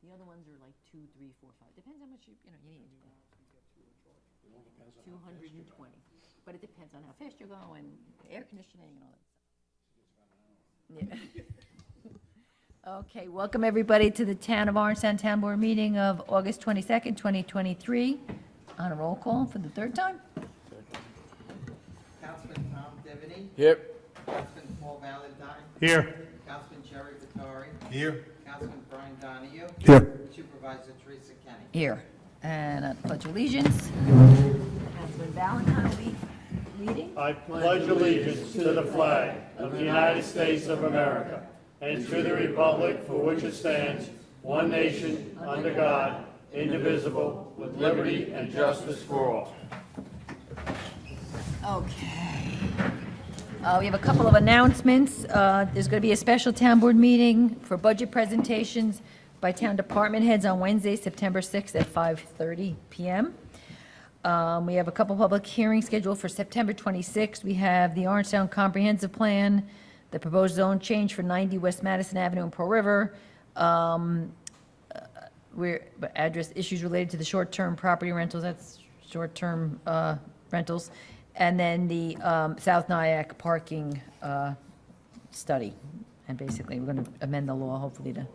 The other ones are like 2, 3, 4, 5. Depends how much you need. 220. But it depends on how fast you're going, air conditioning and all that stuff. Yeah. Okay, welcome everybody to the Town of Orangetown Town Board meeting of August 22nd, 2023. On a roll call for the third time. Councilman Tom Devaney. Here. Councilman Paul Valentine. Here. Councilman Jerry Vittori. Here. Councilman Brian Donahue. Here. Supervisor Teresa Kenny. Here. And I pledge allegiance. Councilman Valentine will be leading. I pledge allegiance to the flag of the United States of America and to the republic for which it stands, one nation, under God, indivisible, with liberty and justice for all. Okay. We have a couple of announcements. There's going to be a special town board meeting for budget presentations by town department heads on Wednesday, September 6th at 5:30 p.m. We have a couple public hearings scheduled for September 26th. We have the Orangetown Comprehensive Plan, the proposed zone change for 90 West Madison Avenue in Pearl River, address issues related to the short-term property rentals, that's short-term rentals, and then the South Nyack parking study. And basically, we're going to amend the law, hopefully to,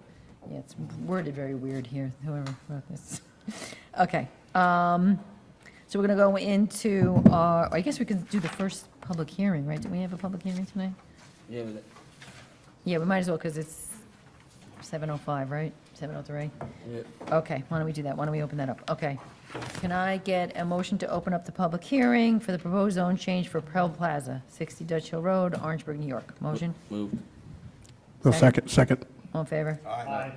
yeah, it's worded very weird here, whoever wrote this. Okay. So we're going to go into, I guess we can do the first public hearing, right? Do we have a public hearing tonight? Yeah, but Yeah, we might as well, because it's 7:05, right? 7:03? yeah. Okay, why don't we do that? Why don't we open that up? Okay. Can I get a motion to open up the public hearing for the proposed zone change for Pearl Plaza, 60 Dutch Hill Road, Orangeburg, New York? Motion? Moved. Second. All in favor? Aye.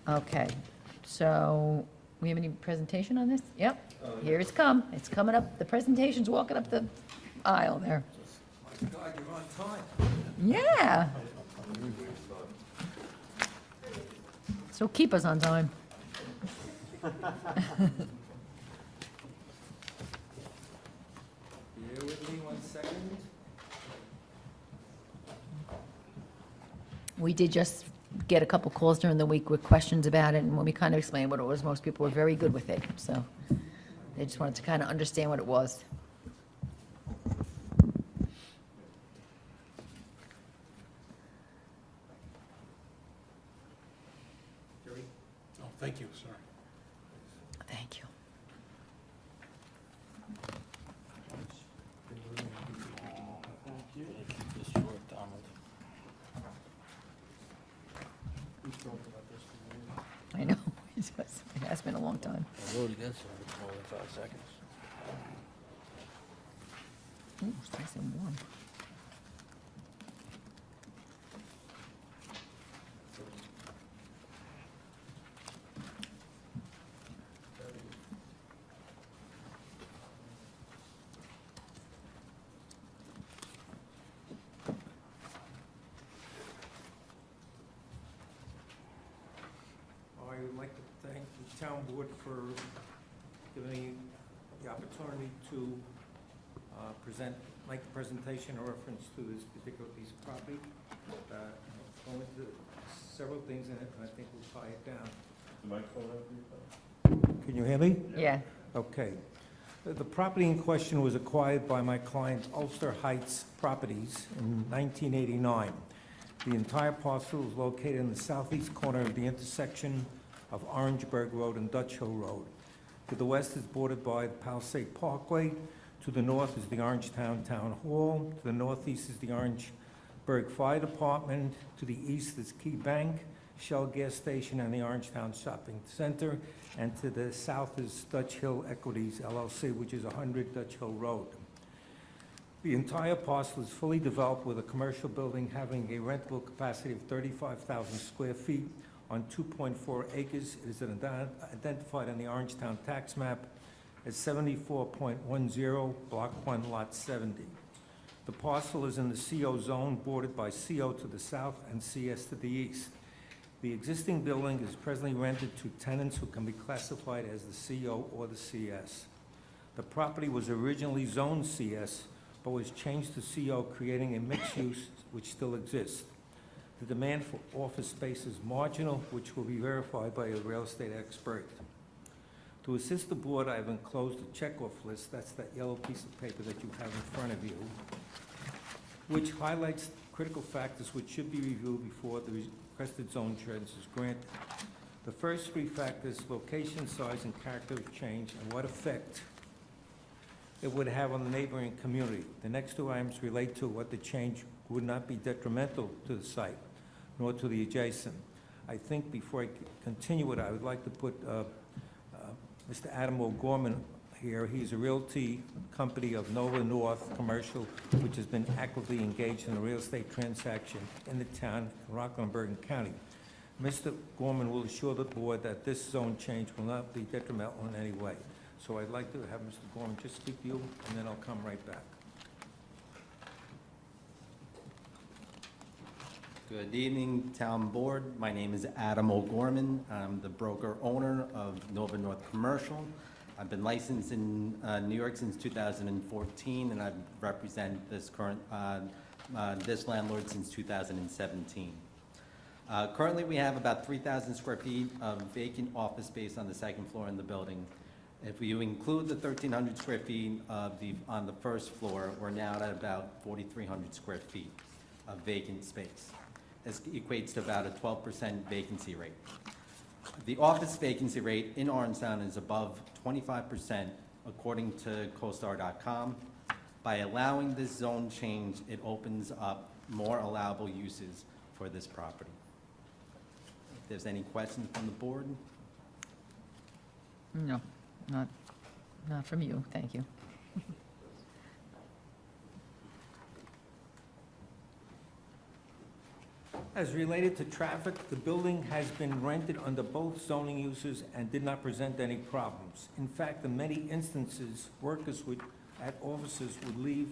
Okay, so, we have any presentation on this? Yep, here it's come. It's coming up, the presentation's walking up the aisle there. God, you're on time. Yeah. So keep us on time. Bear with me 1 second. We did just get a couple calls during the week with questions about it, and when we kind of explained what it was, most people were very good with it, so they just wanted to kind of understand what it was. Jerry? Oh, thank you, sir. Thank you. I know, it has been a long time. I wrote against it for more than 5 seconds. Ooh, it's nice and warm. I would like to thank the town board for giving me the opportunity to make the presentation in reference to this particular piece of property. Go into several things in it, and I think we'll tie it down. Can you hear me? Yeah. Okay. The property in question was acquired by my client Ulster Heights Properties in 1989. The entire parcel is located in the southeast corner of the intersection of Orangeburg Road and Dutch Hill Road. To the west is bordered by the Palisade Parkway. To the north is the Orangetown Town Hall. To the northeast is the Orangeburg Fire Department. To the east is Key Bank, Shell Gas Station, and the Orangetown Shopping Center. And to the south is Dutch Hill Equities LLC, which is 100 Dutch Hill Road. The entire parcel is fully developed with a commercial building having a rentable capacity of 35,000 square feet on 2.4 acres. It is identified on the Orangetown tax map as 74.10, Block 1, Lot 70. The parcel is in the CO zone, bordered by CO to the south and CS to the east. The existing building is presently rented to tenants who can be classified as the CO or the CS. The property was originally zoned CS, but was changed to CO, creating a mixed use which still exists. The demand for office space is marginal, which will be verified by a real estate expert. To assist the board, I have enclosed a checkoff list, that's that yellow piece of paper that you have in front of you, which highlights critical factors which should be reviewed before the requested zone change is granted. The first three factors, location, size, and character of change, and what effect it would have on the neighboring community. The next two items relate to what the change would not be detrimental to the site, nor to the adjacent. I think before I continue it, I would like to put Mr. Adam O'Gorman here. He's a realty company of Nova North Commercial, which has been actively engaged in a real estate transaction in the town of Rockland and Bergen County. Mr. Gorman will assure the board that this zone change will not be detrimental in any way. So I'd like to have Mr. Gorman just speak to you, and then I'll come right back. Good evening, Town Board. My name is Adam O'Gorman. I'm the broker-owner of Nova North Commercial. I've been licensed in New York since 2014, and I represent this this landlord since 2017. Currently, we have about 3,000 square feet of vacant office space on the second floor in the building. If you include the 1,300 square feet on the first floor, we're now at about 4,300 square feet of vacant space. This equates to about a 12% vacancy rate. The office vacancy rate in Orangetown is above 25%, according to CoStar.com. By allowing this zone change, it opens up more allowable uses for this property. If there's any questions from the board? No, not from you, thank you. As related to traffic, the building has been rented under both zoning uses and did not present any problems. In fact, in many instances, workers at offices would leave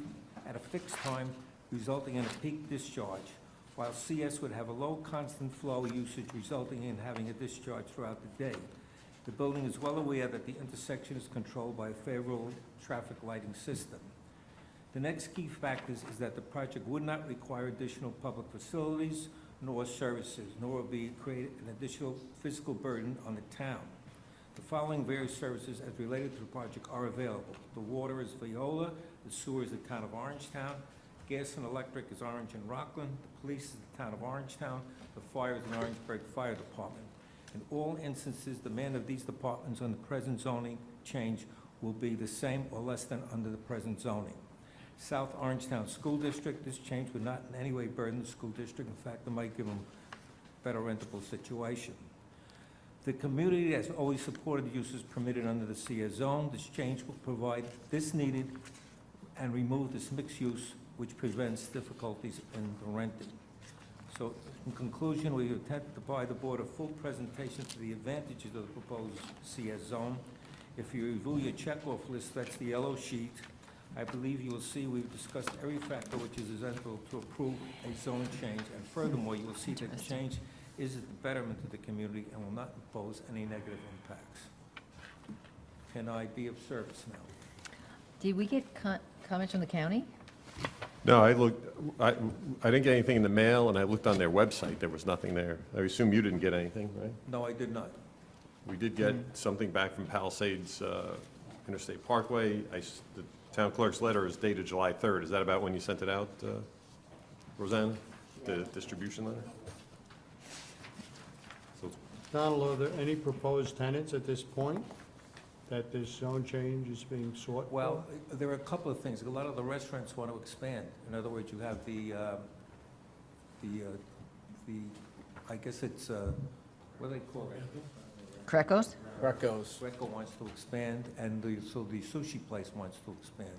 at a fixed time, resulting in a peak discharge, while CS would have a low constant flow usage, resulting in having a discharge throughout the day. The building is well aware that the intersection is controlled by a favorable traffic lighting system. The next key factor is that the project would not require additional public facilities nor services, nor will be create an additional physical burden on the town. The following various services as related to the project are available. The water is Viola, the sewer is the town of Orangetown, gas and electric is Orange and Rockland, the police is the town of Orangetown, the fire is the Orangeburg Fire Department. In all instances, the demand of these departments on the present zoning change will be the same or less than under the present zoning. South Orangetown School District, this change would not in any way burden the school district. In fact, it might give them a better rentable situation. The community has always supported the uses permitted under the CS zone. This change will provide this needed and remove this mixed use, which prevents difficulties in the renting. So in conclusion, we intend to provide the board a full presentation to the advantages of the proposed CS zone. If you review your checkoff list, that's the yellow sheet, I believe you will see we've discussed every factor which is essential to approve a zone change, and furthermore, you will see that the change is at the betterment of the community and will not impose any negative impacts. Can I be of service now? Did we get comments from the county? No, I didn't get anything in the mail, and I looked on their website, there was nothing there. I assume you didn't get anything, right? No, I did not. We did get something back from Palisades Interstate Parkway. The town clerk's letter is dated July 3rd. Is that about when you sent it out, Roseanne? The distribution letter? So Donald, are there any proposed tenants at this point that this zone change is being sought for? Well, there are a couple of things. A lot of the restaurants want to expand. In other words, you have the I guess it's, what do they call it? Crecos? Greco's. Greco wants to expand, and so the sushi place wants to expand,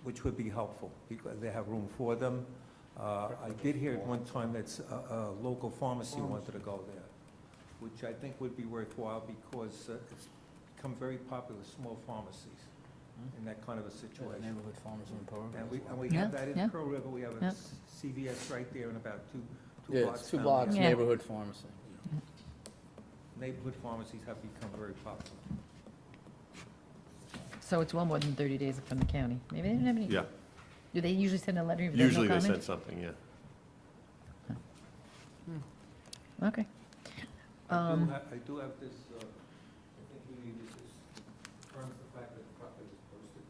which would be helpful, because they have room for them. I did hear at one time that a local pharmacy wanted to go there, which I think would be worthwhile, because it's become very popular, small pharmacies, in that kind of a situation. Neighborhood pharmacy in Pearl River. And we Yeah, have that yeah. in Pearl River. We have a Yeah. CVS right there in about two Yeah, blocks it's 2 down blocks, there. Yeah. neighborhood pharmacy. Neighborhood pharmacies have become very popular. So it's well more than 30 days from the county. Maybe they didn't have any. yeah, Do they usually send a letter if there's no usually they comment? send something, yeah. Okay. I do have this, I think we need this, confirms the fact that the property is posted.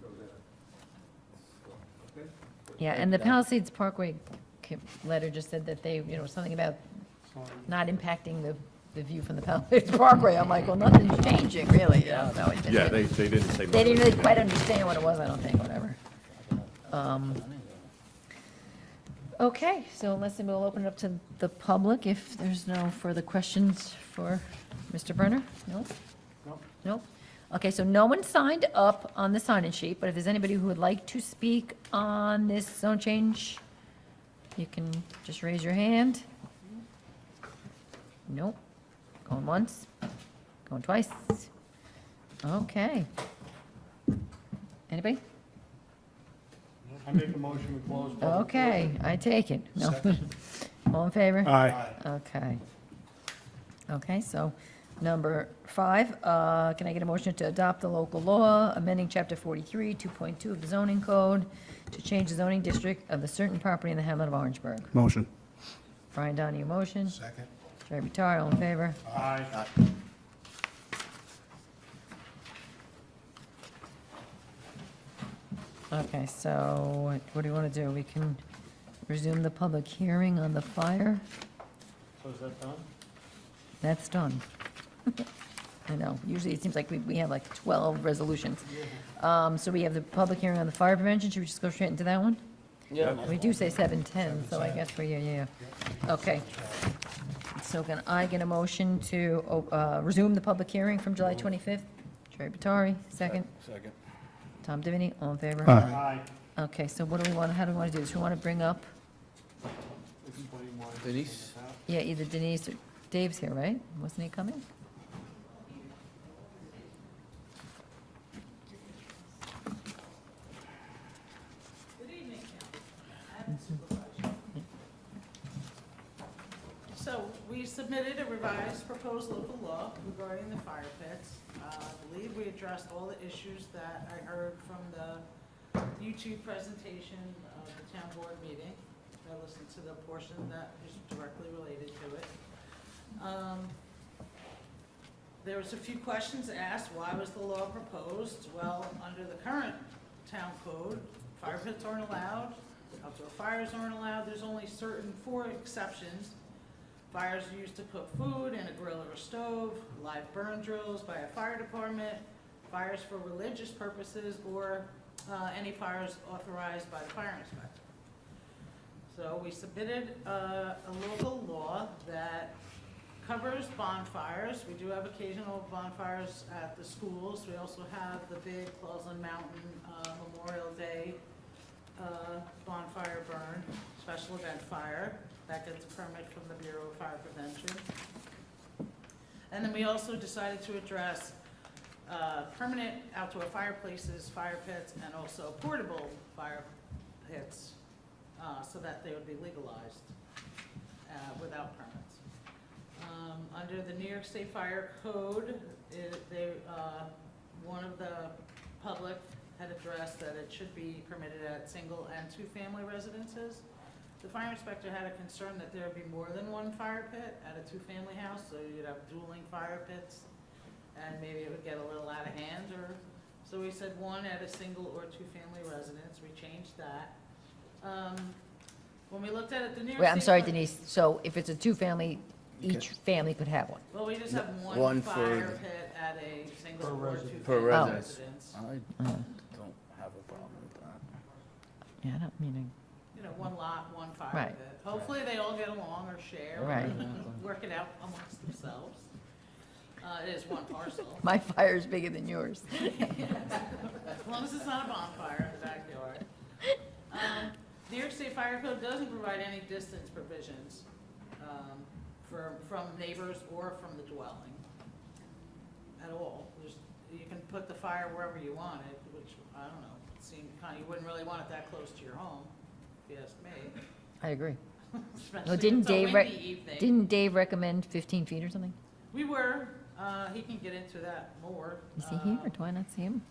So that, okay? Yeah, and the Palisades Parkway letter just said that they, something about not impacting the view from the Palisades Parkway. I'm like, well, nothing's changing, really. So it just- Yeah, they didn't say much. They didn't really quite understand what it was, I don't think, whatever. Okay, so unless we'll open it up to the public, if there's no further questions for Mr. Brenner? No? No. Nope. Okay, so no one signed up on the sign-in sheet, but if there's anybody who would like to speak on this zone change, you can just raise your hand. Nope. Going once, going twice. Okay. Anybody? I make a motion to close. public Okay, I take it. No. All in favor? Aye. Okay. Okay, so number 5, can I get a motion to adopt the local law amending Chapter 43, 2.2 of the zoning code to change the zoning district of the certain property in the hamlet of Orangeburg? Motion. Brian Donahue, motion. Second. Jerry Vitale, all in favor? Aye. Okay, so what do you want to do? We can resume the public hearing on the fire? So is that done? That's done. I know, usually it seems like we have like 12 resolutions. So we have the public hearing on the fire prevention, should we just go straight into that one? Yeah. We do say 7:10, so I guess yeah. Okay. So can I get a motion to resume the public hearing from July 25th? Jerry Batari, second. Second. Tom Diviny, all in favor? Aye. Okay, so what do we want, how do we want to do this? We want to bring up, Denise? yeah, either Denise or Dave's here, right? Wasn't he coming? So we submitted a revised proposed local law regarding the fire pits. I believe we addressed all the issues that I heard from the YouTube presentation of the town board meeting. I listened to the portion that is directly related to it. There was a few questions asked. Why was the law proposed? Well, under the current town code, fire pits aren't allowed, outdoor fires aren't allowed. There's only certain 4 exceptions. Fires used to cook food in a grill or a stove, live burn drills by a fire department, fires for religious purposes, or any fires authorized by the fire inspector. So we submitted a local law that covers bonfires. We do have occasional bonfires at the schools. We also have the big Clausland Mountain Memorial Day bonfire burn, special event fire. That gets a permit from the Bureau of Fire Prevention. And then we also decided to address permanent outdoor fireplaces, fire pits, and also portable fire pits, so that they would be legalized without permits. Under the New York State Fire Code, one of the public had addressed that it should be permitted at single and 2-family residences. The fire inspector had a concern that there would be more than one fire pit at a 2-family house, so you'd have dueling fire pits, and maybe it would get a little out of hand, so we said 1 at a single or 2-family residence. We changed that. When we looked at it, the New York Wait, I'm State sorry, Fire- Denise, so if it's a 2-family, each family could have one? Well, we just have One one for fire the- pit at a single or resident. 2-family Per resident. residence. I Uh, don't have a problem with that. Yeah, I don't mean, You know, one lot, one fire Right. pit. Hopefully, they all get along or share. or Right. Work it out amongst themselves. It is one parcel. my fire's bigger than yours. As long as it's not a bonfire in the backyard. New York State Fire Code doesn't provide any distance provisions from neighbors or from the dwelling at all. You can put the fire wherever you want it, which, I don't know, seemed kind of, you wouldn't really want it that close to your home, if you ask me. I agree. Especially No, if didn't it's a Dave, windy evening. didn't Dave recommend 15 feet or something? We were, he can get into that more. Is he here, or do I not see him?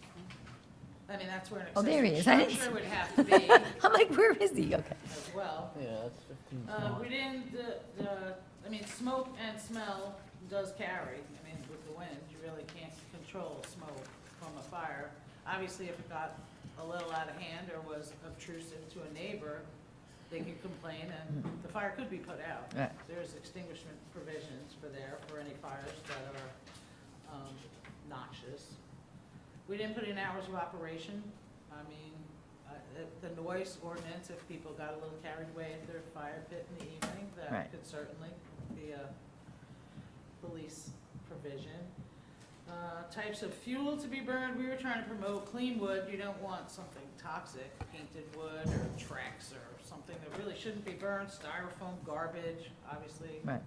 I mean, that's where an Oh, there he accessory is. I didn't structure would have to be I'm like, where is he? Okay. as well. Yeah, that's 15 We didn't, I mean, smoke and smell does carry. I mean, with the wind, you really can't control smoke from a fire. Obviously, if it got a little out of hand or was obtrusive to a neighbor, they could complain and the fire could be put out. Right. There's extinguishment provisions for there for any fires that are noxious. We didn't put in hours of operation. I mean, the noise ordinance, if people got a little carried away at their fire pit in the evening, Right. that could certainly be a police provision. Types of fuel to be burned, we were trying to promote clean wood. You don't want something toxic, painted wood or Trex or something that really shouldn't be burned, styrofoam, garbage, obviously. Right.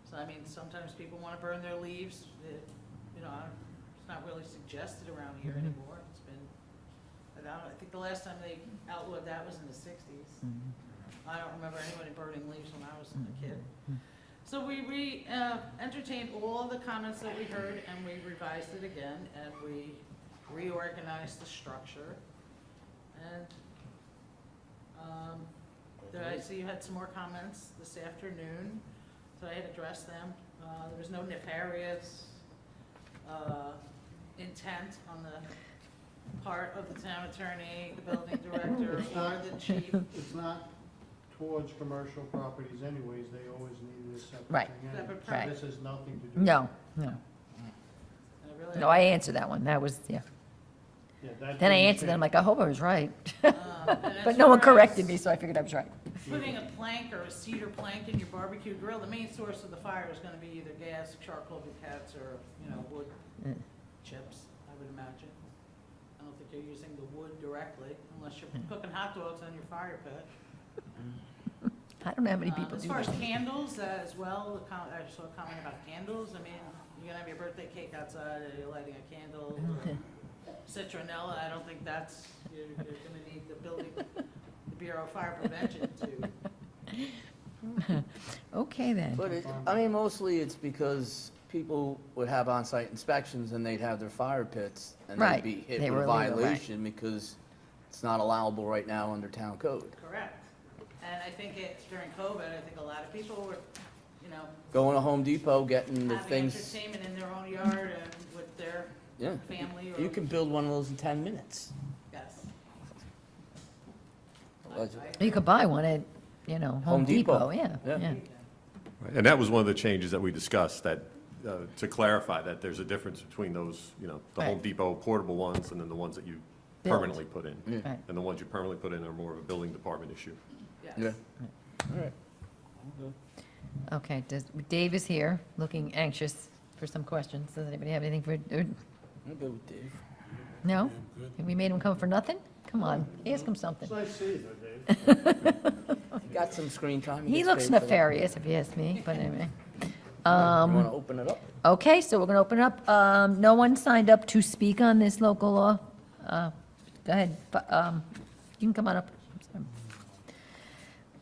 So, I mean, sometimes people want to burn their leaves. You know, it's not really suggested around here anymore. It's been, I think the last time they outlawed that was in the 60s. I don't remember anybody burning leaves when I was a kid. So we entertained all the comments that we heard, and we revised it again, and we reorganized the structure. And I see you had some more comments this afternoon, so I had addressed them. There was no nefarious intent on the part of the town attorney, the building director, or the chief. It's not towards commercial properties anyways, they always needed a separate Right. thing. anyway. Separate So permit. This has nothing to do. No, no. And I really- No, I answered that one. That was, yeah. Yeah, that Then I didn't answered that. I'm change. like, I hope I was right. and But as no one far corrected as me, so I figured I was right. Putting a plank or a cedar plank in your barbecue grill, the main source of the fire is gonna be either gas, charcoal briquettes, or, you know, wood Mm. chips, I would imagine. I don't think you're using the wood directly, unless you're cooking hot dogs on your fire pit. I don't know how many people As do far as that. candles as well, I saw a comment about candles. I mean, you're gonna have your birthday cake outside, or you're lighting a candle, or citronella. I don't think that's, you're gonna need the Bureau of Fire Prevention to. Okay, then. But I mean, mostly it's because people would have on-site inspections and they'd have their fire pits and they'd Right. be hit They with a were illegal, right. violation because it's not allowable right now under town code. Correct. And I think during COVID, I think a lot of people were, you know, Going to Home Depot, getting the having things, entertainment in their own yard and with their yeah. family or. You can build one of those in 10 minutes. Yes. Allegedly. You could buy one at, you know, Home Depot. Yeah, Yeah. yeah. And that was one of the changes that we discussed, that, to clarify that there's a difference between those, you know, the Home Right. Depot portable ones and then the ones that you Build. permanently put in. Yeah. Right. And the ones you permanently put in are more of a building department issue. Yes. Yeah. All right. Okay, Dave is here, looking anxious for some questions. Does anybody have anything for, I'm good with Dave. no? Have we made him come for nothing? Come on, ask him something. It's nice to see you though, Dave. Got some screen time. He gets looks paid for that. nefarious, if you ask me, but anyway. You want to open it up? Okay, so we're going to open it up. No one signed up to speak on this local law. Go ahead, you can come on up.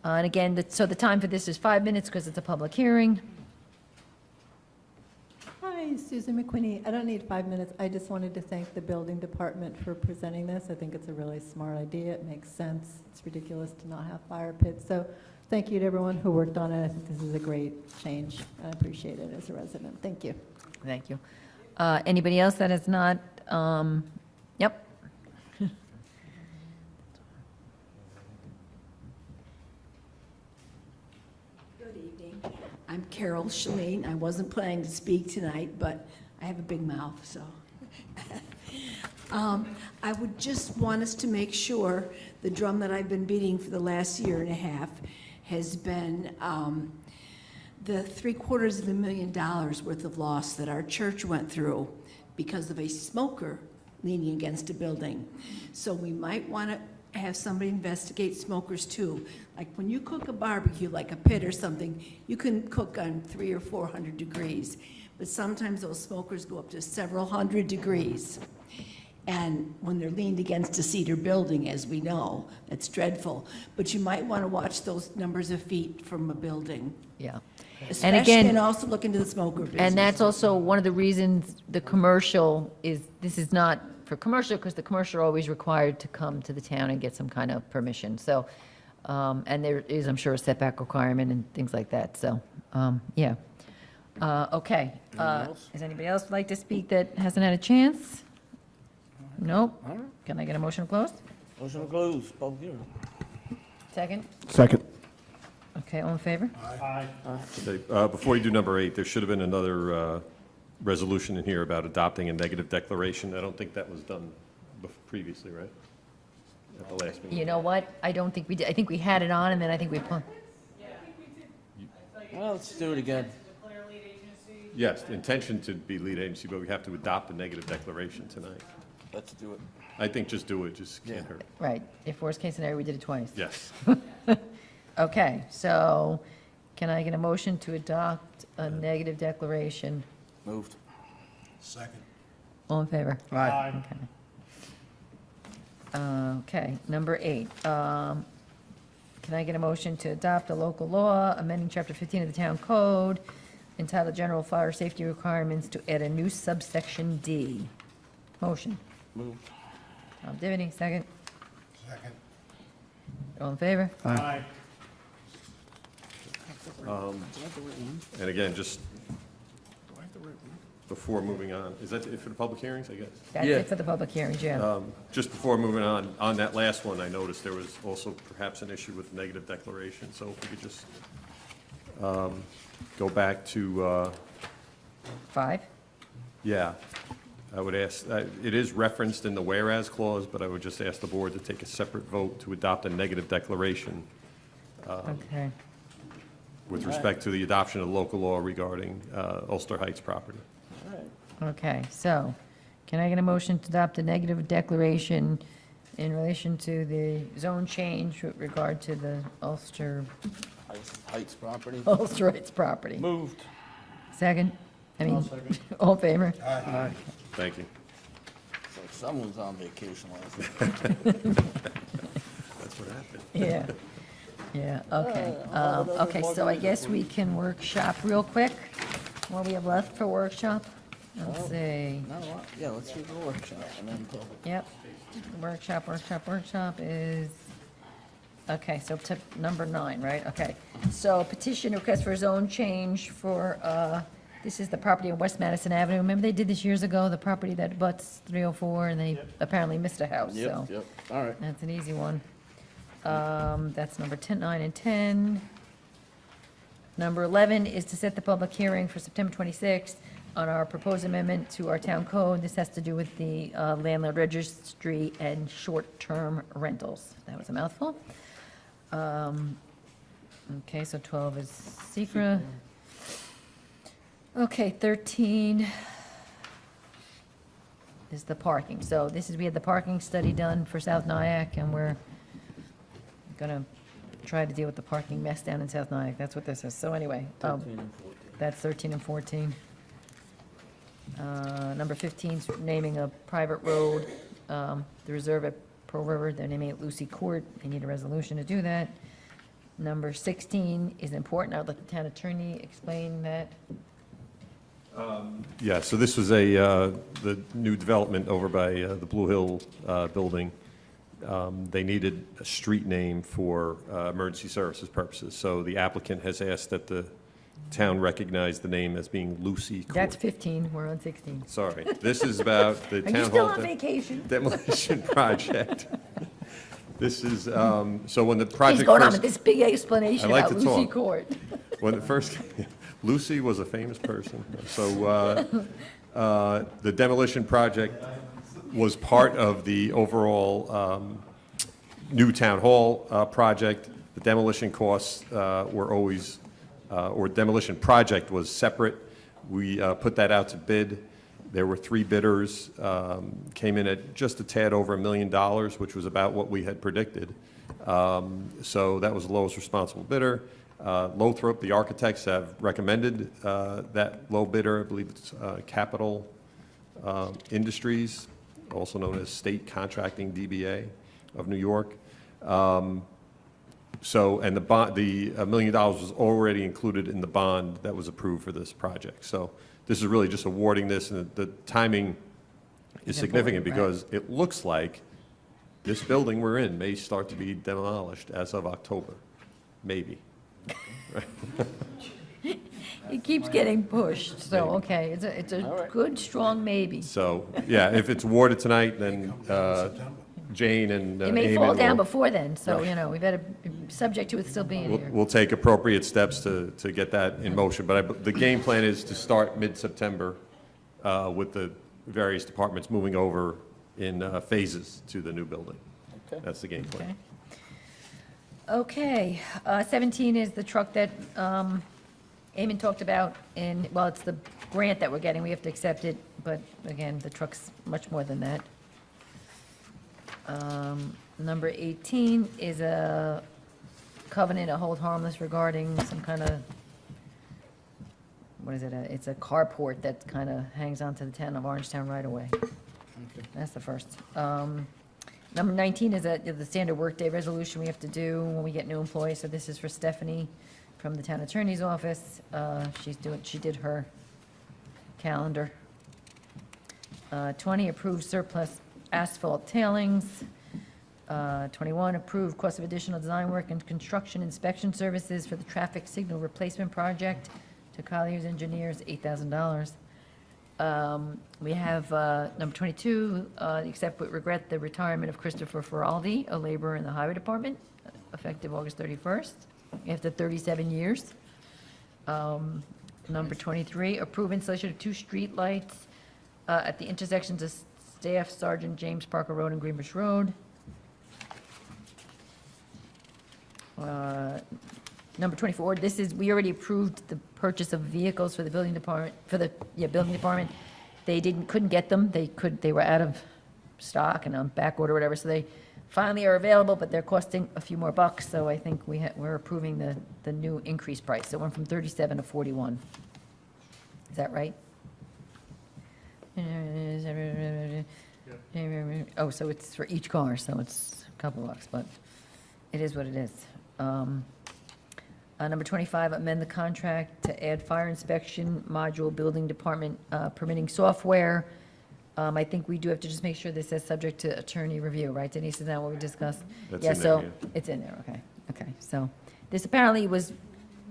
And again, so the time for this is 5 minutes because it's a public hearing. Hi, Susan McQuinney. I don't need 5 minutes. I just wanted to thank the building department for presenting this. I think it's a really smart idea. It makes sense. It's ridiculous to not have fire pits. So thank you to everyone who worked on it. I think this is a great change. I appreciate it as a resident. Thank you. Thank you. Anybody else that has not, yep. Good evening. I'm Carol Shalene. I wasn't planning to speak tonight, but I have a big mouth, so. I would just want us to make sure the drum that I've been beating for the last year and a half has been the $750,000 worth of loss that our church went through because of a smoker leaning against a building. So we might want to have somebody investigate smokers too. Like when you cook a barbecue, like a pit or something, you can cook on 300 or 400 degrees. But sometimes those smokers go up to several hundred degrees. And when they're leaned against a cedar building, as we know, that's dreadful. But you might want to watch those numbers of feet from a building. Yeah. Especially, again- and also look into the smoker business. And that's also one of the reasons the commercial is, this is not for commercial, because the commercial are always required to come to the town and get some kind of permission, so, and there is, I'm sure, a setback requirement and things like that, so, yeah. Okay. else? Does anybody else like to speak that hasn't had a chance? Nope. All right, Can I get a motion to close? motion to close, public hearing. Second? Second. Okay, all in favor? Aye. Okay, before you do number 8, there should have been another resolution in here about adopting a negative declaration. I don't think that was done previously, right? At the last meeting. You know what? I don't think we did. I think we had it on, and then I think we put, Well, let's do it again. Declare lead agency. Yes, the intention to be lead agency, but we have to adopt a negative declaration tonight. Let's do it. I think just do it, just can't Yeah. hurt. right, if worst case scenario, we did it twice. Yes. Okay, so can I get a motion to adopt a negative declaration? Moved. All in favor? Aye. Okay, number 8. Can I get a motion to adopt a local law amending Chapter 15 of the Town Code entitled General Fire Safety Requirements to add a new subsection D? Motion. Moved. Tom Divany, second. All in favor? Aye. And again, just before moving on, is that it for the public hearings, I guess? That's Yeah. it for the public hearings, yeah. Just before moving on that last one, I noticed there was also perhaps an issue with negative declaration, so if we could just go back to, 5? yeah, I would ask, it is referenced in the whereas clause, but I would just ask the board to take a separate vote to adopt a negative declaration Okay. with respect to the adoption of local law regarding Ulster Heights property. All right. Okay, so can I get a motion to adopt a negative declaration in relation to the zone change with regard to the Ulster Heights property. Heights property? Moved. Second? I mean, I'll second. all in favor? Thank you. It's like someone's on vacation last week. That's what happened. Yeah, yeah, okay. Okay, so I guess we can workshop real quick. What we have left for workshop? Let's see. Not a lot. Yeah, let's do the workshop and then public. Yep, workshop is, okay, so to number 9, right? Okay, so petition request for zone change for, this is the property on West Madison Avenue. Remember they did this years ago, the property that butts 304, and they apparently missed a house, so. Yep, all right. That's an easy one. That's number 10, 9, and 10. Number 11 is to set the public hearing for September 26th on our proposed amendment to our town code. This has to do with the landlord registry and short-term rentals. That was a mouthful. Okay, so 12 is secra. Okay, 13 is the parking. So this is, we had the parking study done for South Nyack, and we're gonna try to deal with the parking mess down in South Nyack. That's what this is. So anyway, 13 and 14. that's 13 and 14. Number 15 is naming a private road, the reserve at Pearl River. They're naming it Lucy Court. They need a resolution to do that. Number 16 is important. I would let the town attorney explain that. Yeah, so this was the new development over by the Blue Hill building. They needed a street name for emergency services purposes. So the applicant has asked that the town recognize the name as being Lucy Court. That's 15. We're on 16. Sorry, this is about the Are town you hall still on vacation? demolition project. This is, so when the He's project going on first, with this big explanation I like about to Lucy talk. Court. when it first, Lucy was a famous person. So the demolition project was part of the overall new town hall project. The demolition costs were always, or demolition project was separate. We put that out to bid. There were 3 bidders, came in at just a tad over $1 million, which was about what we had predicted. So that was the lowest responsible bidder. Lothrop, the architects, have recommended that low bidder. I believe it's Capital Industries, also known as State Contracting DBA of New York. So, and the bond, the $1 million was already included in the bond that was approved for this project. So this is really just awarding this, and the timing is Is significant important, right. because it looks like this building we're in may start to be demolished as of October, maybe. It keeps getting pushed, so, Maybe. okay, it's All a right. good, strong maybe. So, yeah, if it's awarded tonight, then Jane and It may Eamon fall down will- before then, so, we better, subject to it still being here. We'll take appropriate steps to get that in motion, but the game plan is to start mid-September with the various departments moving over in phases to the new building. Okay. That's the game plan. Okay, 17 is the truck that Eamon talked about, and, well, it's the grant that we're getting, we have to accept it, but again, the truck's much more than that. Number 18 is a covenant to hold harmless regarding some kind of, what is it, it's a carport that kind of hangs onto the town of Orangetown right away. That's the first. Number 19 is the standard workday resolution we have to do when we get new employees, so this is for Stephanie from the town attorney's office. She did her calendar. 20, approved surplus asphalt tailings. 21, approved cost of additional design work and construction inspection services for the traffic signal replacement project to Colliers Engineers, $8,000. We have number 22, accept with regret the retirement of Christopher Feraldi, a laborer in the Highway Department, effective August 31st, after 37 years. Number 23, approve installation of 2 street lights at the intersections of Staff Sergeant James Parker Road and Greenbush Road. Number 24, we already approved the purchase of vehicles for the building department, building department. They couldn't get them, they were out of stock and on back order, whatever, so they finally are available, but they're costing a few more bucks, so I think we're approving the new increased price. So it went from 37 to 41. Is that right? Oh, so it's for each car, so it's a couple bucks, but it is what it is. Number 25, amend the contract to add fire inspection module building department permitting software. I think we do have to just make sure this says subject to attorney review, right, Denise? Is that what we discussed? That's Yeah, in there, so yeah. it's in there, okay. So this apparently was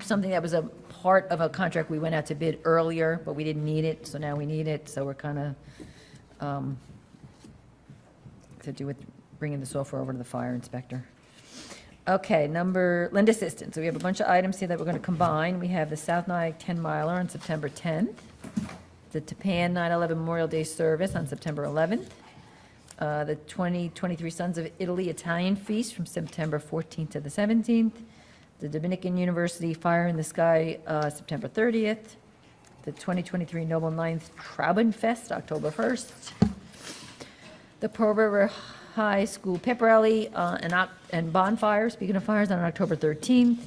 something that was a part of a contract we went out to bid earlier, but we didn't need it, so now we need it, so we're kind of, to do with bringing the software over to the fire inspector. Okay, Linda Assistant. So we have a bunch of items here that we're going to combine. We have the South Nyack 10-miler on September 10th, the Tapan 9/11 Memorial Day service on September 11th, the 2023 Sons of Italy Italian Feast from September 14th to the 17th, the Dominican University Fire in the Sky, September 30th, the 2023 Noble Ninth Trauben Fest, October 1st, the Pearl River High School pep rally and bonfire, speaking of fires, on October 13th,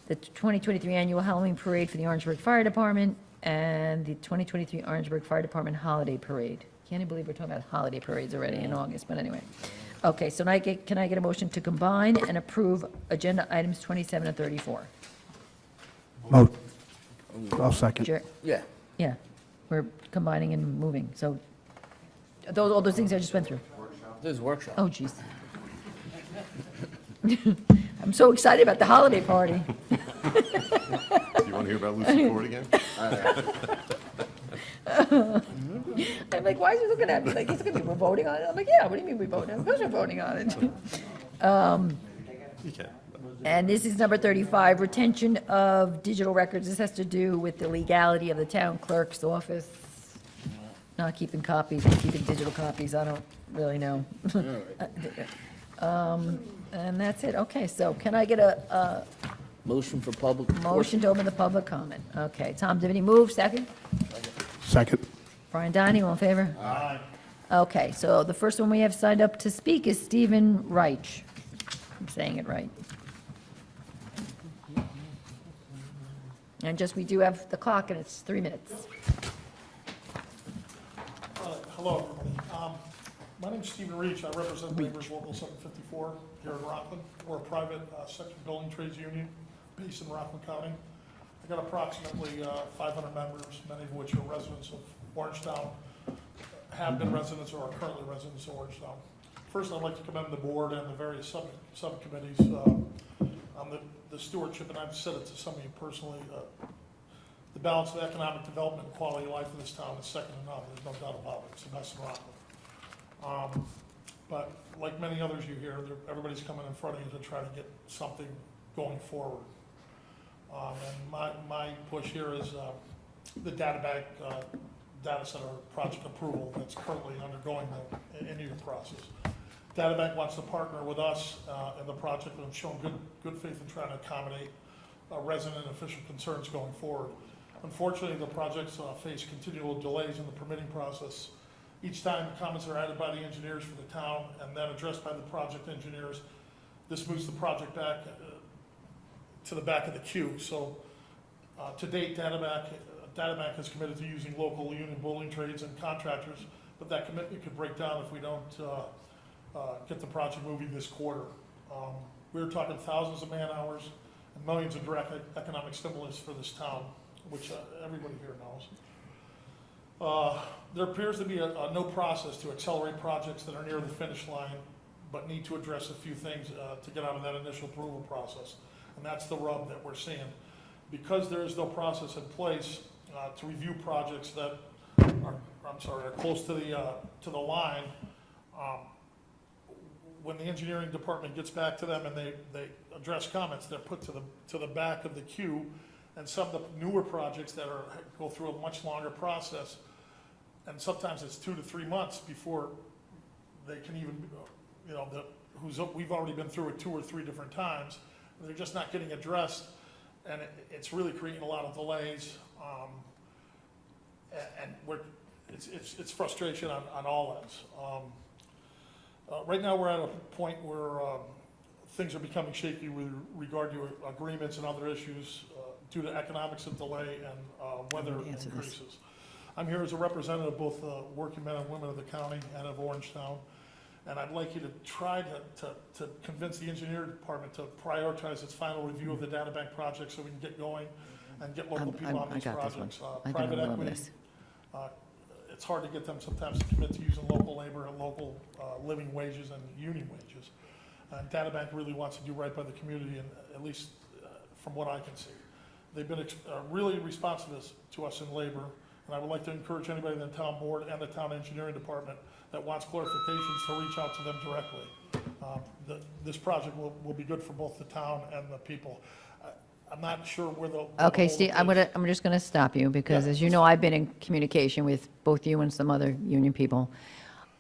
the 2023 Annual Halloween Parade for the Orangeburg Fire Department, and the 2023 Orangeburg Fire Department Holiday Parade. Can't even believe we're talking about holiday parades already in August, but anyway. Okay, so can I get a motion to combine and approve agenda items 27 and 34? I'll second. Yeah. Yeah, we're combining and moving, so all those things I just went through. There's workshop. Oh, jeez. I'm so excited about the holiday party. Do you want to hear about Lucy Ford again? I'm like, why is he looking at me like he's gonna be, we're voting on it? I'm like, yeah, what do you mean we're voting? Of course we're voting on it. You can. And this is number 35, retention of digital records. This has to do with the legality of the town clerk's office, not keeping copies and keeping digital copies. I don't really know. And that's it. Okay, so can I get a Motion for public. motion to open the public comment? Okay, Tom Diviny moves, second. Second. Brian Donahue, all in favor? Aye. Okay, so the first one we have signed up to speak is Stephen Reich. I'm saying it right. And we do have the clock, and it's 3 minutes. Hello, everybody. My name's Stephen Reach. I represent Neighbors Local 754 here in Rockland. We're a private sector building trades union based in Rockland County. I've got approximately 500 members, many of which are residents of Orangetown. have been residents or are currently residents of Orangetown. First, I'd like to commend the board and the various subcommittees on the stewardship, and I've said it to some of you personally, the balance of economic development and quality of life in this town is second to none. There's no doubt about it. It's the best in Rockland. But like many others you hear, everybody's coming in front of you to try to get something going forward. And my push here is the data center project approval that's currently undergoing the interview process. DataBank wants to partner with us in the project and have shown good faith in trying to accommodate resident and official concerns going forward. Unfortunately, the projects face continual delays in the permitting process. Each time comments are added by the engineers for the town and then addressed by the project engineers, this moves the project back to the back of the queue. So to date, DataBank has committed to using local union building trades and contractors, but that commitment could break down if we don't get the project moving this quarter. We're talking thousands of man hours and millions of direct economic stimulus for this town, which everybody here knows. There appears to be a no process to accelerate projects that are near the finish line, but need to address a few things to get out of that initial approval process. And that's the rub that we're seeing. Because there is no process in place to review projects that are close to the line, when the engineering department gets back to them and they address comments, they're put to the back of the queue. And some of the newer projects that go through a much longer process, and sometimes it's 2 to 3 months before they can even, we've already been through it 2 or 3 different times. They're just not getting addressed, and it's really creating a lot of delays. And it's frustration on all ends. Right now, we're at a point where things are becoming shaky with regard to agreements and other issues due to economics of delay and weather increases. I'm here as a representative of both the working men and women of the county and of Orangetown, and I'd like you to try to convince the engineering department to prioritize its final review of the DataBank project so we can get going and get local people on these projects. Private equity, it's hard to get them sometimes to commit to using local labor and local living wages and union wages. And DataBank really wants to do right by the community, and at least from what I can see. They've been really responsive to us in labor, and I would like to encourage anybody in the town board and the town engineering department that wants clarifications to reach out to them directly. This project will be good for both the town and the people. I'm not sure where the Okay, Steve, I'm just going to stop you because, as you know, I've been in communication with both you and some other union people.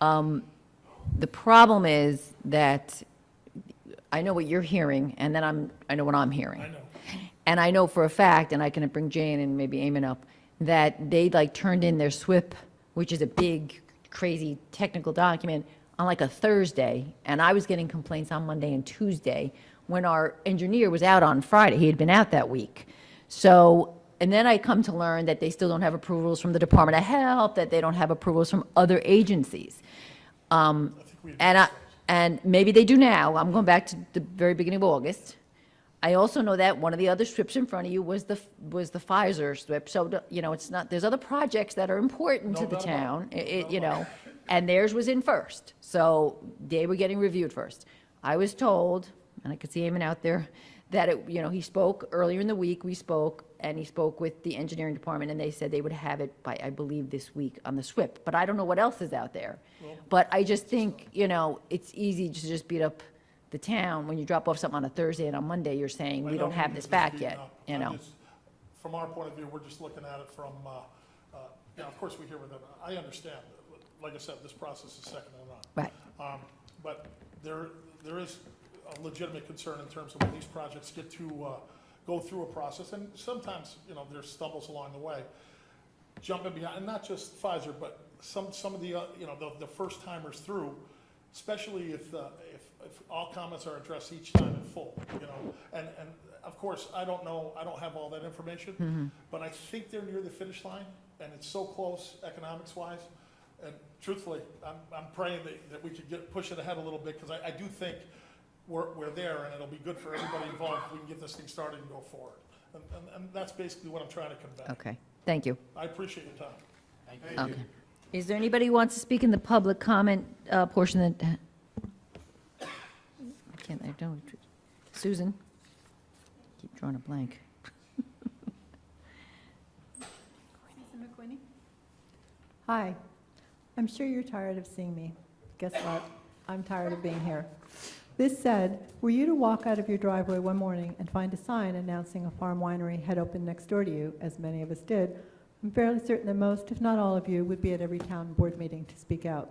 The problem is that I know what you're hearing, and then I know what I'm hearing. I know. And I know for a fact, and I can bring Jane and maybe Eamon up, that they turned in their SWIP, which is a big, crazy technical document, on a Thursday, and I was getting complaints on Monday and Tuesday when our engineer was out on Friday. He had been out that week. So, and then I come to learn that they still don't have approvals from the Department of Health, that they don't have approvals from other agencies. And maybe they do now. I'm going back to the very beginning of August. I also know that one of the other strips in front of you was the Pfizer strip. So, it's not, there's other projects that are important to the town, and theirs was in first. So they were getting reviewed first. I was told, and I could see Eamon out there, that he spoke earlier in the week, we spoke, and he spoke with the engineering department, and they said they would have it by, I believe, this week on the SWIP. But I don't know what else is out there. But I just think, it's easy to just beat up the town when you drop off something on a Thursday and on Monday you're saying, we don't have this back yet, From our point of view, we're just looking at it from, of course we hear with them. I understand. Like I said, this process is second to none. Right. But there is a legitimate concern in terms of when these projects get to go through a process, and sometimes, there's stumbles along the way. Jumping behind, and not just Pfizer, but some of the, the first timers through, especially if all comments are addressed each time in full, and of course, I don't have all that information, but I think they're near the finish line, and it's so close economics-wise, and truthfully, I'm praying that we could push it ahead a little bit, because I do think we're there, and it'll be good for everybody involved if we can get this thing started and go forward, and that's basically what I'm trying to convey. Okay, thank you. I appreciate your time. Okay. Is there anybody who wants to speak in the public comment portion that? I don't, Susan? Keep drawing a blank. Hi. I'm sure you're tired of seeing me. Guess what? I'm tired of being here. This said, were you to walk out of your driveway one morning and find a sign announcing a farm winery had opened next door to you, as many of us did, I'm fairly certain that most, if not all of you, would be at every town board meeting to speak out.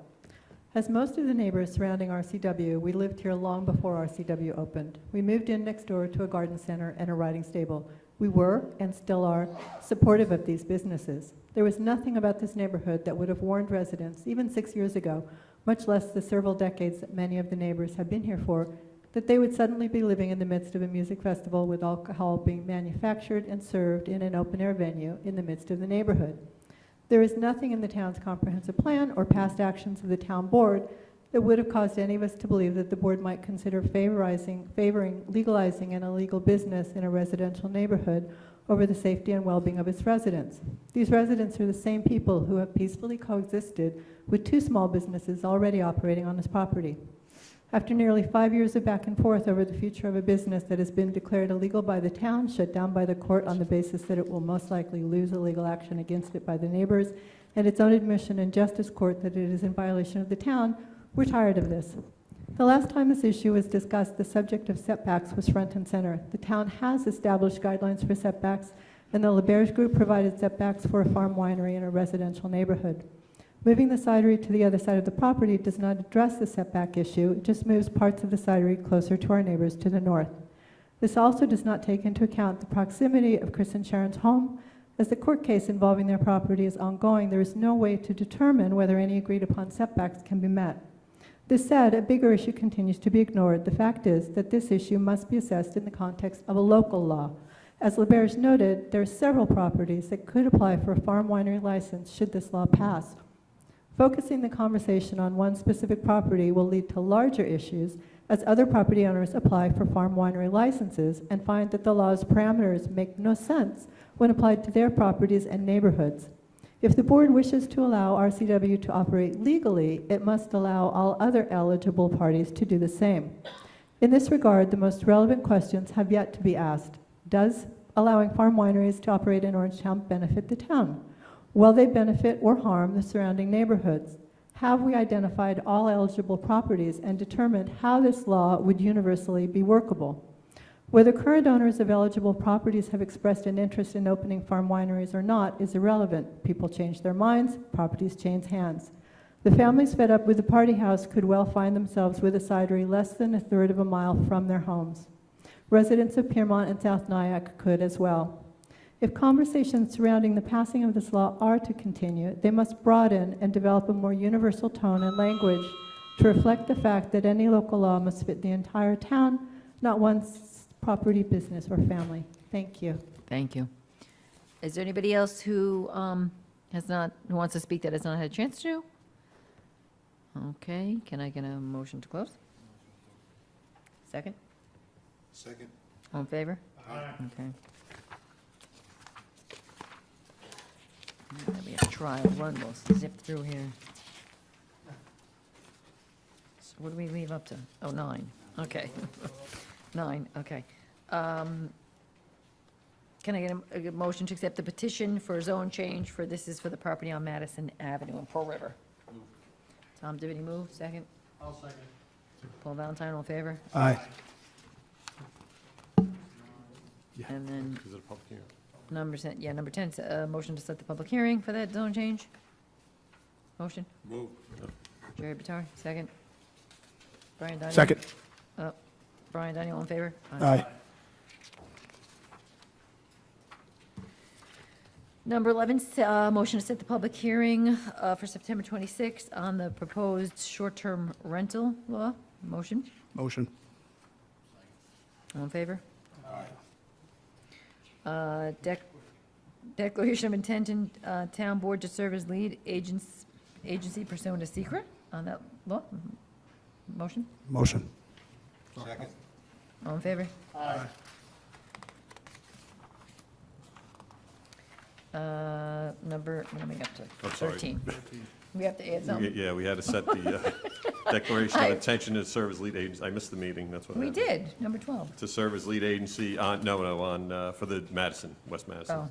As most of the neighbors surrounding RCW, we lived here long before RCW opened. We moved in next door to a garden center and a riding stable. We were, and still are, supportive of these businesses. There was nothing about this neighborhood that would have warned residents, even 6 years ago, much less the several decades that many of the neighbors have been here for, that they would suddenly be living in the midst of a music festival with alcohol being manufactured and served in an open-air venue in the midst of the neighborhood. There is nothing in the town's comprehensive plan or past actions of the town board that would have caused any of us to believe that the board might consider favoring legalizing an illegal business in a residential neighborhood over the safety and well-being of its residents. These residents are the same people who have peacefully coexisted with 2 small businesses already operating on this property. After nearly 5 years of back and forth over the future of a business that has been declared illegal by the town, shut down by the court on the basis that it will most likely lose a legal action against it by the neighbors, and its own admission in justice court that it is in violation of the town, we're tired of this. The last time this issue was discussed, the subject of setbacks was front and center. The town has established guidelines for setbacks, and the LeBerge Group provided setbacks for a farm winery in a residential neighborhood. Moving the cidery to the other side of the property does not address the setback issue, it just moves parts of the cidery closer to our neighbors to the north. This also does not take into account the proximity of Chris and Sharon's home. As the court case involving their property is ongoing, there is no way to determine whether any agreed upon setbacks can be met. This said, a bigger issue continues to be ignored. The fact is that this issue must be assessed in the context of a local law. As LeBerge noted, there are several properties that could apply for a farm winery license should this law pass. Focusing the conversation on one specific property will lead to larger issues as other property owners apply for farm winery licenses and find that the law's parameters make no sense when applied to their properties and neighborhoods. If the board wishes to allow RCW to operate legally, it must allow all other eligible parties to do the same. In this regard, the most relevant questions have yet to be asked. Does allowing farm wineries to operate in Orangetown benefit the town? Will they benefit or harm the surrounding neighborhoods? Have we identified all eligible properties and determined how this law would universally be workable? Whether current owners of eligible properties have expressed an interest in opening farm wineries or not is irrelevant. People change their minds, properties change hands. The families fed up with the party house could well find themselves with a cidery less than 1/3 of a mile from their homes. Residents of Piermont and South Nyack could as well. If conversations surrounding the passing of this law are to continue, they must broaden and develop a more universal tone and language to reflect the fact that any local law must fit the entire town, not one property, business, or family. Thank you. Thank you. Is there anybody else who who wants to speak that has not had a chance to? Okay, can I get a motion to close? Second? Second. All in favor? Aye. Okay. Now we have trial run, we'll zip through here. So what do we leave up to? Oh, 9, okay. 9, okay. Can I get a motion to accept the petition for a zone change for, this is for the property on Madison Avenue in Pearl River? Tom Divity move, second. I'll second. Paul Valentine, all in favor? Aye. And then Is it a public hearing? number 10, motion to set the public hearing for that zone change. Motion? Move. Jerry Batari, second. Brian Daniel? Second. Brian Daniel, all in favor? Aye. Number 11, motion to set the public hearing for September 26th on the proposed short-term rental law. Motion? Motion. All in favor? Declaration of intent in town board to serve as lead agency pursuant to secret on that law. Motion? Motion. Second. All in favor? Aye. Number, what am I up to? I'm sorry. 13. We have to add something? Yeah, we had to set the declaration of intention to serve as lead agency. I missed the meeting, that's what We happened. did, number 12. To serve as lead agency for the Madison, West Madison. Oh,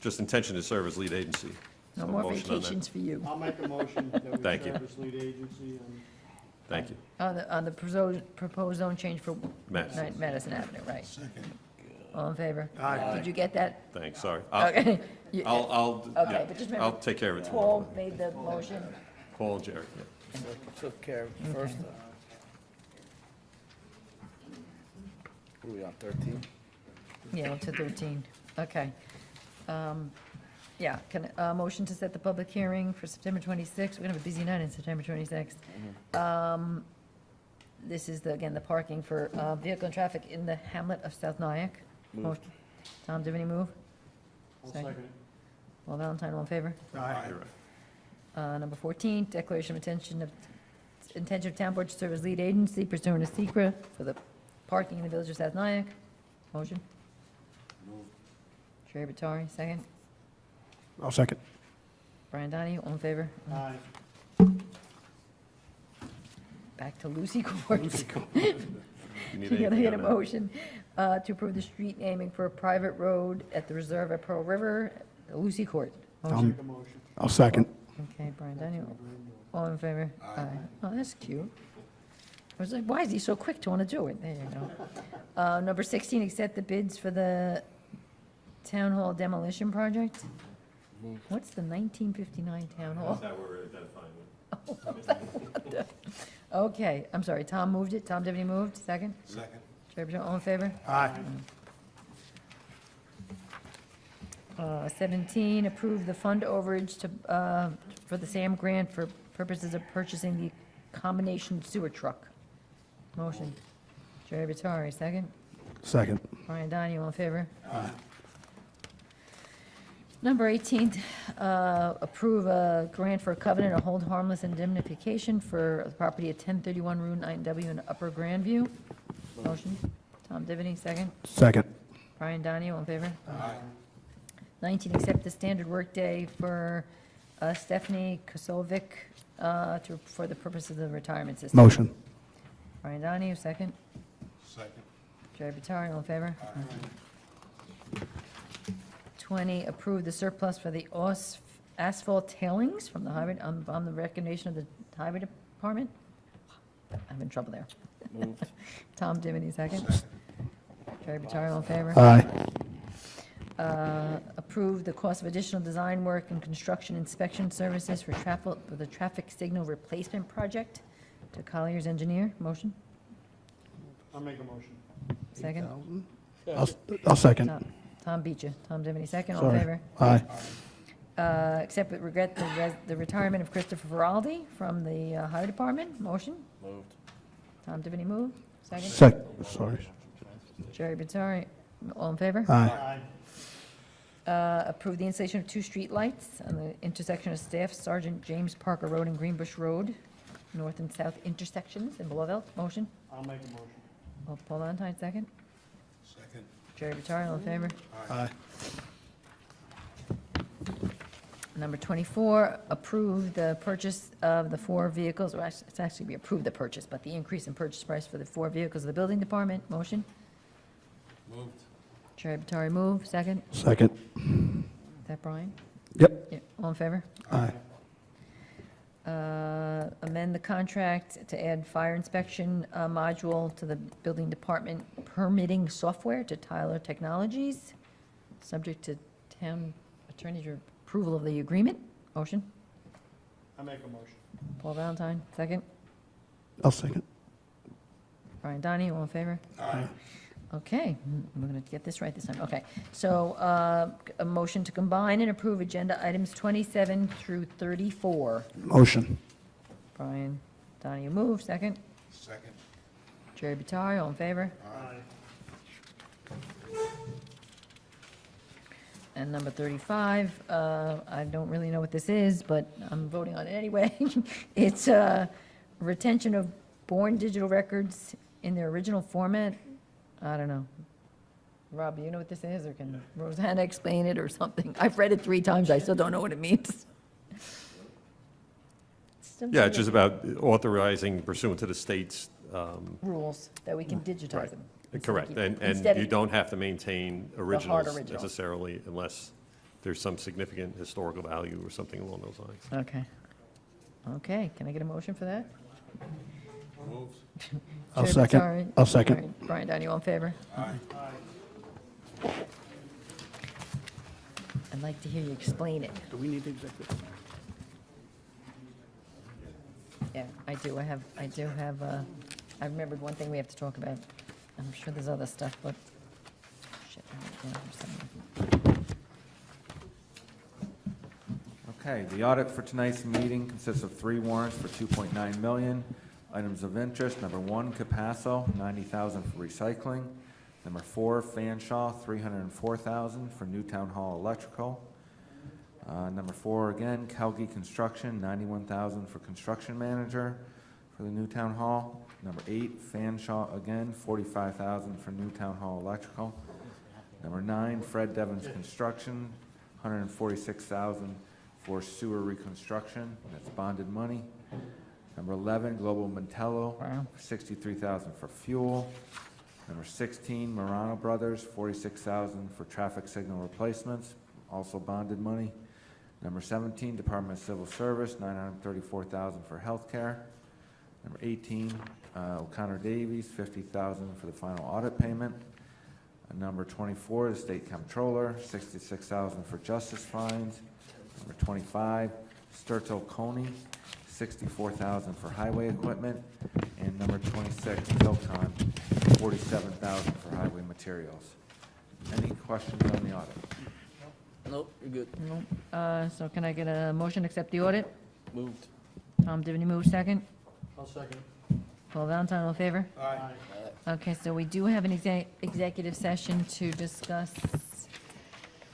Just intention to serve as lead agency. no So more motion on that. vacations for you. I'll make a motion that we Thank you. serve as lead agency and Thank you. On the proposed zone change for Madison. Madison Avenue, right? All in favor? Aye. Did you get that? Thanks, sorry. Okay. You- I'll, Okay, yeah, but just I'll remember, take care of it tomorrow. Paul made the motion. Paul and Jerry, yeah. Took care of it first. What are we on, 13? Yeah, to 13, okay. Yeah, can, motion to set the public hearing for September 26th, we're gonna have a busy night on September 26th. This is, again, the parking for vehicle and traffic in the hamlet of South Nyack. Motion. Tom, do you have any move? I'll Second. second it. Well, Valentine, all in favor? Aye. You're right. Number 14, declaration of intention of town board to serve as lead agency pursuant to secra for the parking in the village of South Nyack. Motion? Sherry Batari, second. I'll second. Brian Donahue, all in favor? Aye. Back to Lucy Court. You need You're gonna anything get a on that? motion to approve the street naming for a private road at the reserve at Pearl River, Lucy Court. Motion. Make a motion. I'll second. Okay, Brian Donahue, all in favor? Aye. Oh, that's cute. I was like, why is he so quick to want to do it? There you go. Number 16, accept the bids for the town hall demolition project. What's the 1959 town hall? That's how we're identifying it. Okay, I'm sorry, Tom moved it. Tom Divney moved, second? Second. Jerry Bajor, all in favor? Aye. 17, approve the fund overage to, for the SAM grant for purposes of purchasing the combination sewer truck. Motion. Jerry Batari, second. Second. Brian Donahue, all in favor? Number 18, approve a grant for a covenant of hold harmless indemnification for the property at 1031 Route 9W in Upper Grandview. Motion. Tom Divney, second. Second. Brian Donahue, all in favor? 19, accept the standard workday for Stephanie Kosovic for the purpose of the retirement system. Motion. Brian Donahue, second. Second. Jerry Batari, all in favor? 20, approve the surplus for the asphalt tailings from the highway, on the recommendation of the highway department. I'm in trouble there. Moved. Tom Divney, second. Jerry Batari, all in favor? Aye. Approve the cost of additional design work and construction inspection services for the traffic signal replacement project to Collier's engineer. Motion? I'll make a motion. Second? I'll second. Tom beat you. Tom Divney, second. All in Sorry. favor? Aye. Except with regret the retirement of Christopher Feraldi from the highway department. Motion? Moved. Tom Divney move. Second? Sorry. Jerry Batari, all in favor? Aye. Approve the installation of 2 street lights on the intersection of Staff Sergeant James Parker Road and Greenbush Road, north and south intersections in Belleville. Motion? I'll make a motion. Paul Valentine, second. Second. Jerry Batari, all in favor? Aye. Number 24, approve the purchase of the 4 vehicles, or it's actually be approve the purchase, but the increase in purchase price for the 4 vehicles of the building department. Motion? Moved. Jerry Batari, move. Second. Second. Is that Brian? Yep. Yeah, all in favor? Aye. Amend the contract to add fire inspection module to the building department permitting software to Tyler Technologies, subject to town attorney's approval of the agreement. Motion? I'll make a motion. Paul Valentine, second. I'll second. Brian Donahue, all in favor? Aye. Okay, we're going to get this right this time. Okay, so a motion to combine and approve agenda items 27 through 34. Motion. Brian Donahue, move. Second. Second. Jerry Batari, all in favor? Aye. And number 35, I don't really know what this is, but I'm voting on it anyway. It's retention of born digital records in their original format. I don't know. Rob, you know what this is, or can Rosanna explain it or something? I've read it 3 times, I still don't know what it means. Yeah, it's just about authorizing pursuant to the state's, Rules, that we can digitize Right. them. instead of correct, keep- and instead you of- don't have to maintain originals originals. necessarily unless there's some significant historical value or something along those lines. Okay. Okay, can I get a motion for that? Moved. I'll Chair second. Botzari? I'll second. All right, Brian, Down, you all in favor? Aye. I'd like to hear you explain it. Do we need the executive? Yeah, I do have, I remembered one thing we have to talk about. I'm sure there's other stuff, but, shit, I wrote it down here somewhere. Okay, the audit for tonight's meeting consists of 3 warrants for $2.9 million. Items of interest, number 1, Capasso, $90,000 for recycling. Number 4, Fanshawe, $304,000 for new town hall electrical. Number 4, again, Kelge Construction, $91,000 for construction manager for the new town hall. Number 8, Fanshawe, again, $45,000 for new town hall electrical. Number 9, Fred Devens Construction, $146,000 for sewer reconstruction, that's bonded money. Number 11, Global Mantello, Wow. $63,000 for fuel. Number 16, Morano Brothers, $46,000 for traffic signal replacements, also bonded money. Number 17, Department of Civil Service, $934,000 for healthcare. Number 18, O'Connor Davies, $50,000 for the final audit payment. Number 24, the State Comptroller, $66,000 for justice fines. Number 25, Sturto Coney, $64,000 for highway equipment. And number 26, Tilcon, $47,000 for highway materials. Any questions on the audit? Nope, you're good. No. So can I get a motion to accept the audit? Moved. Tom Divany moves second. I'll second. Paul Valentine, all in favor? Aye. Okay, so we do have an executive session to discuss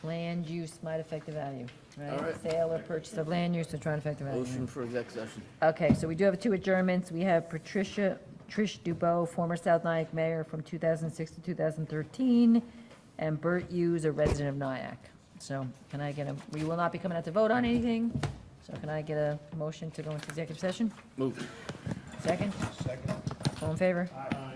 land use might affect the value, All right? right. Sale or purchase of land use to try and affect the value. Motion for exec session. Okay, so we do have 2 adjournments. We have Trish Dubow, former South Nyack mayor from 2006 to 2013, and Bert Hughes, a resident of Nyack. So can I get we will not be coming out to vote on anything, so can I get a motion to go into executive session? Moved. Second? Second. All in favor? Aye.